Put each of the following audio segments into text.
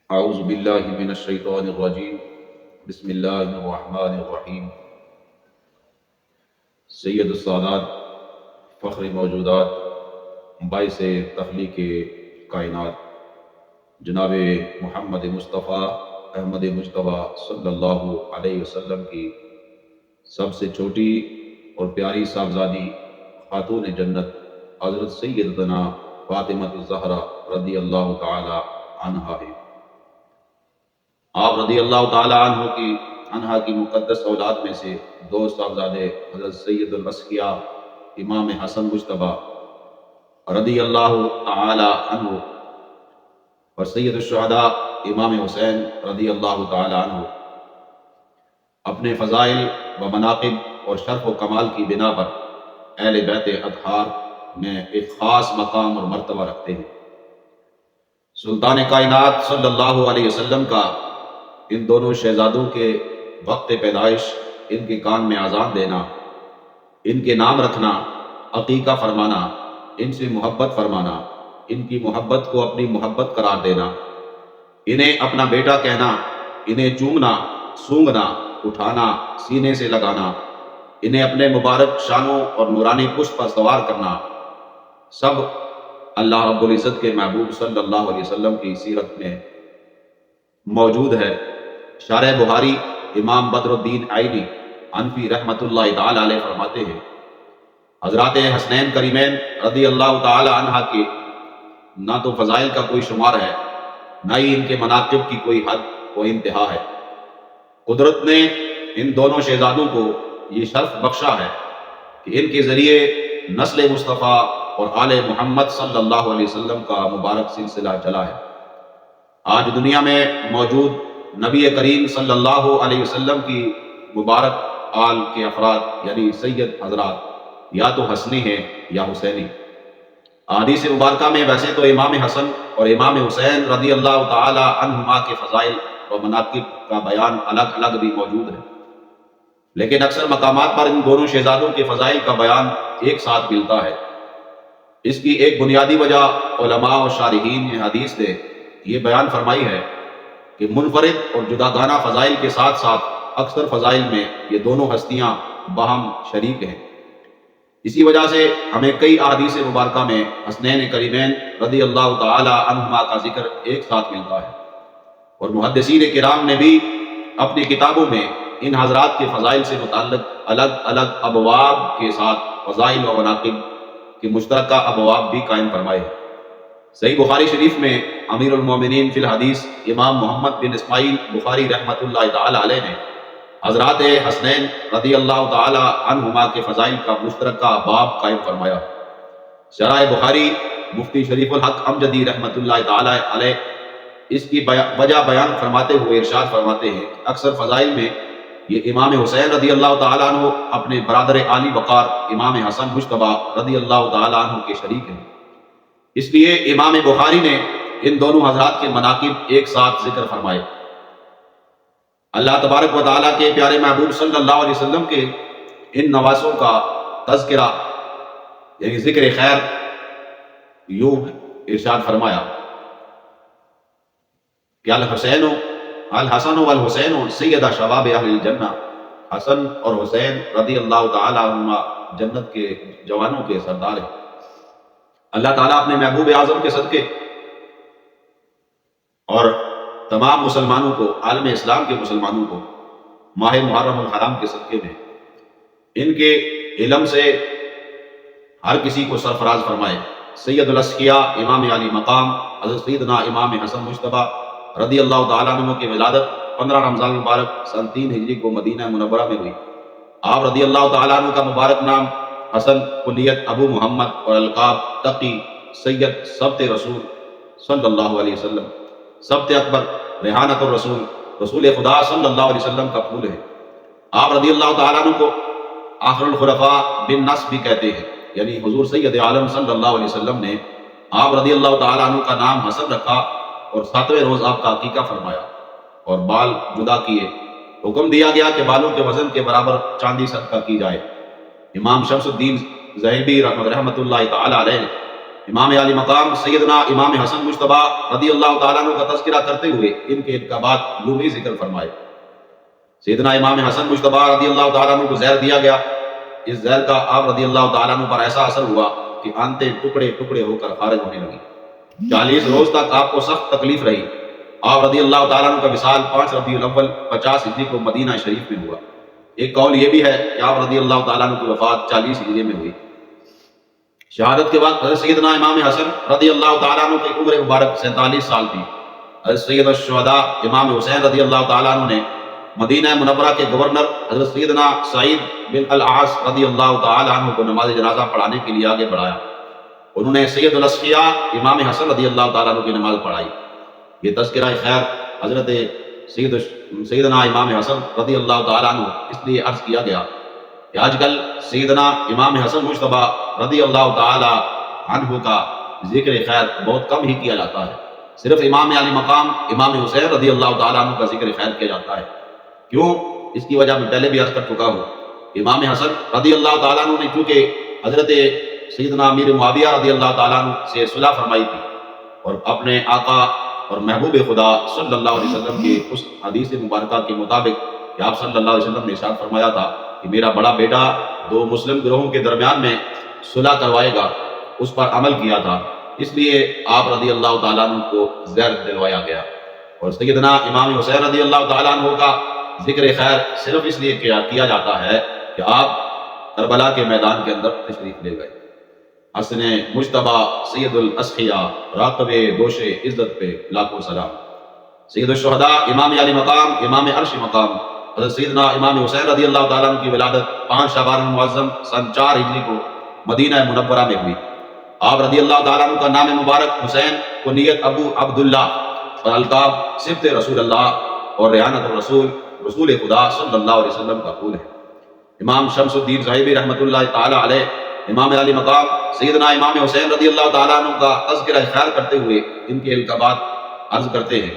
اعوذ باللہ من الشیطان الرجیم بسم اللہ الرحمن الرحیم سید السادات فخر موجودات باعث تخلیق کائنات جناب محمد مصطفیٰ احمد مجتبیٰ صلی اللہ علیہ وسلم کی سب سے چھوٹی اور پیاری صاحبزادی خاتون جنت حضرت سیدنا فاطمہ الزہرا رضی اللہ تعالی عنہا ہے۔ آپ رضی اللہ تعالی عنہا کی مقدس اولاد میں سے دو صاحبزادے حضرت سید الاسقیاء امام حسن مجتبیٰ رضی اللہ تعالی عنہ اور سید الشہداء امام حسین رضی اللہ تعالی عنہ اپنے فضائل و مناقب اور شرف و کمال کی بنا پر اہل بیت اطہار میں ایک خاص مقام اور مرتبہ رکھتے ہیں۔ سلطان کائنات صلی اللہ علیہ وسلم کا ان دونوں شہزادوں کے وقت پیدائش، ان کے کان میں اذان دینا، ان کے نام رکھنا، عقیقہ فرمانا، ان سے محبت فرمانا، ان کی محبت کو اپنی محبت قرار دینا، انہیں اپنا بیٹا کہنا، انہیں چومنا، سونگنا، اٹھانا، سینے سے لگانا، انہیں اپنے مبارک شانوں اور نورانی پشت پر سوار کرنا، سب اللہ رب العزت کے محبوب صلی اللہ علیہ وسلم کی سیرت میں موجود ہے۔ شارح بخاری امام بدر الدین عینی حنفی رحمۃ اللہ تعالی علیہ فرماتے ہیں، حضرات حسنین کریمین رضی اللہ تعالی عنہ کے نہ تو فضائل کا کوئی شمار ہے، نہ ہی ان کے مناقب کی کوئی حد و انتہا ہے۔ قدرت نے ان دونوں شہزادوں کو یہ شرف بخشا ہے کہ ان کے ذریعے نسل مصطفیٰ اور آل محمد صلی اللہ علیہ وسلم کا مبارک سلسلہ چلا ہے۔ آج دنیا میں موجود نبی کریم صلی اللہ علیہ وسلم کی مبارک آل کے افراد یعنی سید حضرات یا تو حسنی ہیں یا حسینی۔ احادیث مبارکہ میں ویسے تو امام حسن اور امام حسین رضی اللہ تعالی عنہما کے فضائل و مناقب کا بیان الگ الگ بھی موجود ہے، لیکن اکثر مقامات پر ان دونوں شہزادوں کے فضائل کا بیان ایک ساتھ ملتا ہے۔ اس کی ایک بنیادی وجہ علماء و شارحین حدیث نے یہ بیان فرمائی ہے کہ منفرد اور جداگانہ فضائل کے ساتھ ساتھ اکثر فضائل میں یہ دونوں ہستیاں باہم شریک ہیں۔ اسی وجہ سے ہمیں کئی احادیث مبارکہ میں حسنین کریمین رضی اللہ تعالی عنہما کا ذکر ایک ساتھ ملتا ہے، اور محدثین کرام نے بھی اپنی کتابوں میں ان حضرات کے فضائل سے متعلق الگ الگ ابواب کے ساتھ فضائل و مناقب کے مشترکہ ابواب بھی قائم فرمائے۔ صحیح بخاری شریف میں امیر المومنین فی الحدیث امام محمد بن اسماعیل بخاری رحمۃ اللہ تعالی علیہ نے حضرات حسنین رضی اللہ تعالی عنہما کے فضائل کا مشترکہ باب قائم فرمایا۔ شرح بخاری مفتی شریف الحق امجدی رحمۃ اللہ تعالی علیہ اس کی وجہ بیان فرماتے ہوئے ارشاد فرماتے ہیں کہ اکثر فضائل میں یہ امام حسین رضی اللہ تعالیٰ عنہ اپنے برادر عالی وقار امام حسن مجتبیٰ رضی اللہ تعالیٰ عنہ کے شریک ہیں، اس لیے امام بخاری نے ان دونوں حضرات کے مناقب ایک ساتھ ذکر فرمائے۔ اللہ تبارک و تعالیٰ کے پیارے محبوب صلی اللہ علیہ وسلم کے ان نواسوں کا تذکرہ یعنی ذکر خیر یوں ارشاد فرمایا کہ الحسن والحسین سیدہ شباب اہل الجنہ، حسن اور حسین رضی اللہ تعالی عنہما جنت کے جوانوں کے سردار ہیں۔ اللہ تعالیٰ اپنے محبوب اعظم کے صدقے اور تمام مسلمانوں کو، عالم اسلام کے مسلمانوں کو ماہ محرم الحرام کے صدقے میں ان کے علم سے ہر کسی کو سرفراز فرمائے۔ سید الاسقیاء امام علی مقام حضرت سیدنا امام حسن مجتبیٰ رضی اللہ تعالیٰ عنہ کی ولادت 15 رمضان مبارک سن 3 ہجری کو مدینہ منورہ میں ہوئی۔ آپ رضی اللہ تعالیٰ عنہ کا مبارک نام حسن، کلیت ابو محمد اور القاب تقی، سید، سبت رسول صلی اللہ علیہ وسلم، سبت اکبر، ریحانت الرسول، رسول خدا صلی اللہ علیہ وسلم کا پھول ہے۔ آپ رضی اللہ تعالیٰ عنہ کو آخر الخلفاء بن نصب بھی کہتے ہیں، یعنی حضور سید عالم صلی اللہ علیہ وسلم نے آپ رضی اللہ تعالیٰ عنہ کا نام حسن رکھا اور 7ویں روز آپ کا عقیقہ فرمایا اور بال جدا کیے۔ حکم دیا گیا کہ بالوں کے وزن کے برابر چاندی صدقہ کی جائے۔ امام شمس الدین ذہبی رحمۃ اللہ تعالی علیہ امام علی مقام سیدنا امام حسن مجتبیٰ رضی اللہ تعالیٰ عنہ کا تذکرہ کرتے ہوئے ان کے انقلابات یوں ہی ذکر فرمائے۔ سیدنا امام حسن مجتبیٰ رضی اللہ تعالیٰ عنہ کو زہر دیا گیا، اس زہر کا آپ رضی اللہ تعالیٰ عنہ پر ایسا اثر ہوا کہ آنتیں ٹکڑے ٹکڑے ہو کر خارج ہونے لگی۔ 40 روز تک آپ کو سخت تکلیف رہی۔ آپ رضی اللہ تعالیٰ عنہ کا وصال 5 ربیع الاول 50 ہجری کو مدینہ شریف میں ہوا۔ ایک قول یہ بھی ہے کہ آپ رضی اللہ تعالیٰ عنہ کی وفات 40 ہجری میں ہوئی۔ شہادت کے بعد حضرت سیدنا امام حسن رضی اللہ تعالیٰ عنہ کی عمر مبارک 47 سال تھی۔ حضرت سید الشہداء امام حسین رضی اللہ تعالیٰ عنہ نے مدینہ منورہ کے گورنر حضرت سیدنا سعید بن العاص رضی اللہ تعالیٰ عنہ کو نماز جنازہ پڑھانے کے لیے آگے بڑھایا۔ انہوں نے سید الاصفیاء امام حسن رضی اللہ تعالیٰ عنہ کی نماز پڑھائی۔ یہ تذکرہ خیر حضرت سیدنا امام حسن رضی اللہ تعالیٰ عنہ اس لیے عرض کیا گیا کہ آج کل سیدنا امام حسن مجتبیٰ رضی اللہ تعالیٰ عنہ کا ذکر خیر بہت کم ہی کیا جاتا ہے، صرف امام علی مقام امام حسین رضی اللہ تعالیٰ عنہ کا ذکر خیر کیا جاتا ہے۔ کیوں؟ اس کی وجہ میں پہلے بھی عرض کر چکا ہوں۔ امام حسن رضی اللہ تعالیٰ عنہ نے چونکہ حضرت سیدنا امیر معاویہ رضی اللہ تعالیٰ عنہ سے صلح فرمائی تھی اور اپنے آقا اور محبوب خدا صلی اللہ علیہ وسلم کی اس حدیث مبارکہ کے مطابق کہ آپ صلی اللہ علیہ وسلم نے ارشاد فرمایا تھا کہ میرا بڑا بیٹا 2 مسلم گروہوں کے درمیان میں صلح کروائے گا، اس پر عمل کیا تھا، اس لیے آپ رضی اللہ تعالیٰ عنہ کو زہر دلوایا گیا۔ اور سیدنا امام حسین رضی اللہ تعالیٰ عنہ کا ذکر خیر صرف اس لیے کیا جاتا ہے کہ آپ کربلا کے میدان کے اندر تشریف لے گئے۔ حسن مجتبیٰ سید الاصفیاء راقب دوش عزت پہ لاکھوں سلام۔ سید الشہداء امام علی مقام امام عرش مقام حضرت سیدنا امام حسین رضی اللہ تعالیٰ عنہ کی ولادت 5 شعبان المعظم سن 4 ہجری کو مدینہ منورہ میں ہوئی۔ آپ رضی اللہ تعالیٰ عنہ کا نام مبارک حسین، کنیت ابو عبداللہ اور القاب صفت رسول اللہ اور ریانت الرسول رسول خدا صلی اللہ علیہ وسلم کا پھول ہے۔ امام شمس الدین صاحبی رحمۃ اللہ تعالیٰ علیہ امام علی مقام سیدنا امام حسین رضی اللہ تعالیٰ عنہ کا تذکرہ خیر کرتے ہوئے ان کے القابات عرض کرتے ہیں۔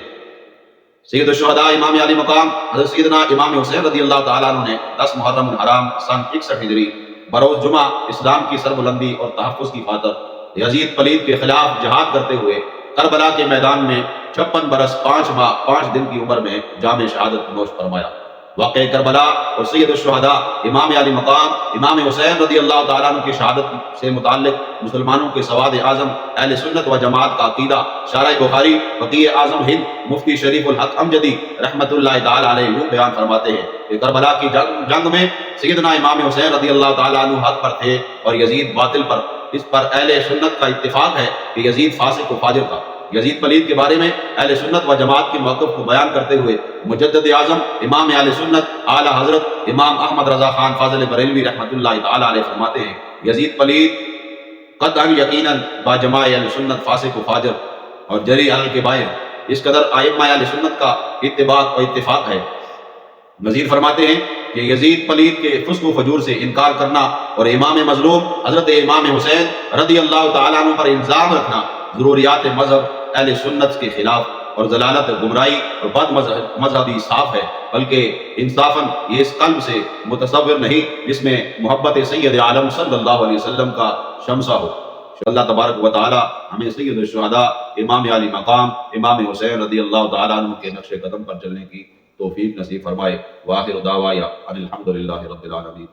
سید الشہداء امام علی مقام حضرت سیدنا امام حسین رضی اللہ تعالیٰ عنہ نے 10 محرم الحرام سن 61 ہجری بروز جمعہ اسلام کی سربلندی اور تحفظ کی خاطر یزید پلید کے خلاف جہاد کرتے ہوئے کربلا کے میدان میں 56 برس 5 ماہ 5 دن کی عمر میں جام شہادت نوش فرمایا۔ واقع کربلا اور سید الشہداء امام علی مقام امام حسین رضی اللہ تعالیٰ عنہ کی شہادت سے متعلق مسلمانوں کے سواد اعظم اہل سنت و جماعت کا عقیدہ شارح بخاری فقیہ اعظم ہند مفتی شریف الحق امجدی رحمۃ اللہ تعالیٰ علیہ یوں بیان فرماتے ہیں کہ کربلا کی جنگ میں سیدنا امام حسین رضی اللہ تعالیٰ عنہ حق پر تھے اور یزید باطل پر۔ اس پر اہل سنت کا اتفاق ہے کہ یزید فاسق و فاجر تھا۔ یزید پلید کے بارے میں اہل سنت و جماعت کے موقف کو بیان کرتے ہوئے مجدد اعظم امام اہل سنت اعلیٰ حضرت امام احمد رضا خان فاضل بریلوی رحمۃ اللہ تعالیٰ علیہ فرماتے ہیں یزید پلید قطعا یقیناً با جماع اہل سنت فاسق و فاجر اور جری علی الکبائر، اس قدر ائمہ اہل سنت کا اتباع و اتفاق ہے۔ مزید فرماتے ہیں کہ یزید پلید کے فسق و فجور سے انکار کرنا اور امام مظلوم حضرت امام حسین رضی اللہ تعالیٰ عنہ پر الزام رکھنا ضروریات مذہب اہل سنت کے خلاف اور ضلالت گمراہی اور بد مذہبی صاف ہے، بلکہ انصافاً یہ اس قلب سے متصور نہیں جس میں محبت سید عالم صلی اللہ علیہ وسلم کا شمسہ ہو۔ اللہ تبارک و تعالی ہمیں سید الشہداء امام علی مقام امام حسین رضی اللہ تعالیٰ عنہ کے نقش قدم پر چلنے کی توفیق نصیب فرمائے۔ وآخر دعوایا ان الحمد للہ رب العالمین۔